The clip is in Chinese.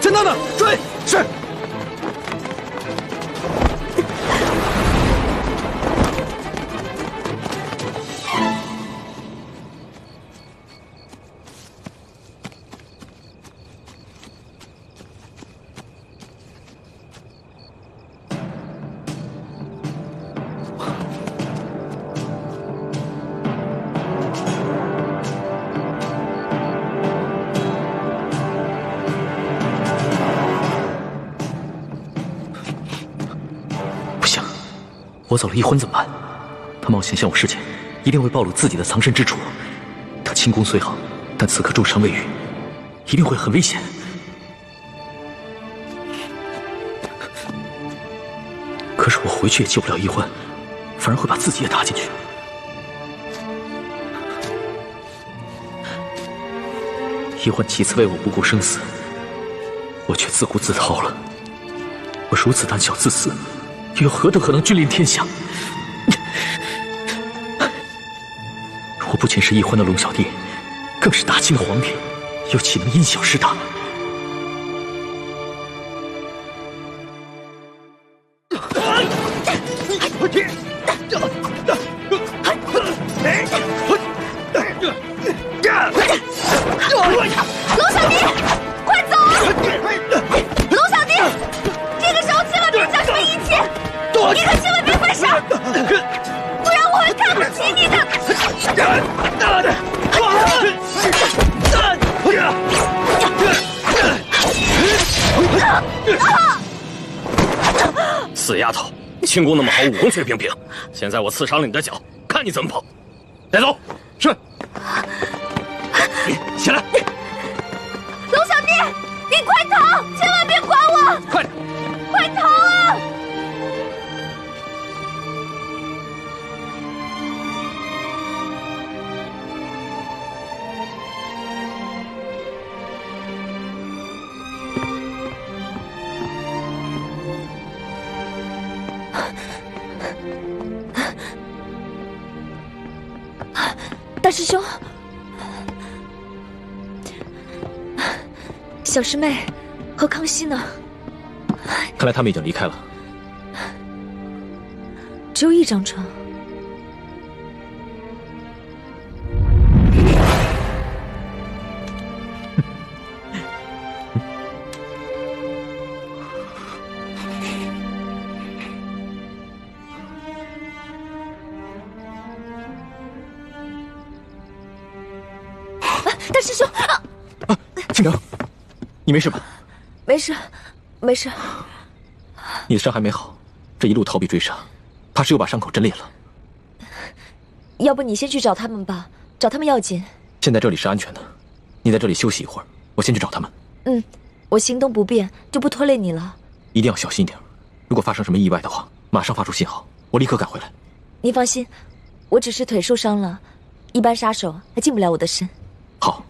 陈等等，追！是。我走了，一婚怎么办？他冒险向我示剑，一定会暴露自己的藏身之处。他轻功虽好，但此刻重伤未愈，一定会很危险。可是我回去也救不了一婚，反而会把自己也搭进去。一婚几次为我不顾生死，我却自顾自逃了。我如此胆小自私，又何德何能君临天下？我不仅是一欢的龙小弟，更是大清的皇帝，又岂能因小失大？龙小弟，快走！龙小弟，这个时候千万别讲什么义气，你可千万别犯傻，不然我会看不起你的。死丫头，轻功那么好，武功却平平。现在我刺伤了你的脚，看你怎么跑！带走。是。起来。龙小弟，你快逃！千万别管我！快点，快逃啊！大师兄，小师妹和康熙呢？看来他们已经离开了。只有一张床。大师兄啊！倾城，你没事吧？没事，没事。你的伤还没好，这一路逃避追杀，怕是又把伤口震裂了。要不你先去找他们吧，找他们要紧。现在这里是安全的，你在这里休息一会儿，我先去找他们。嗯，我行动不便，就不拖累你了。一定要小心点，如果发生什么意外的话，马上发出信号，我立刻赶回来。你放心，我只是腿受伤了，一般杀手还近不了我的身。好。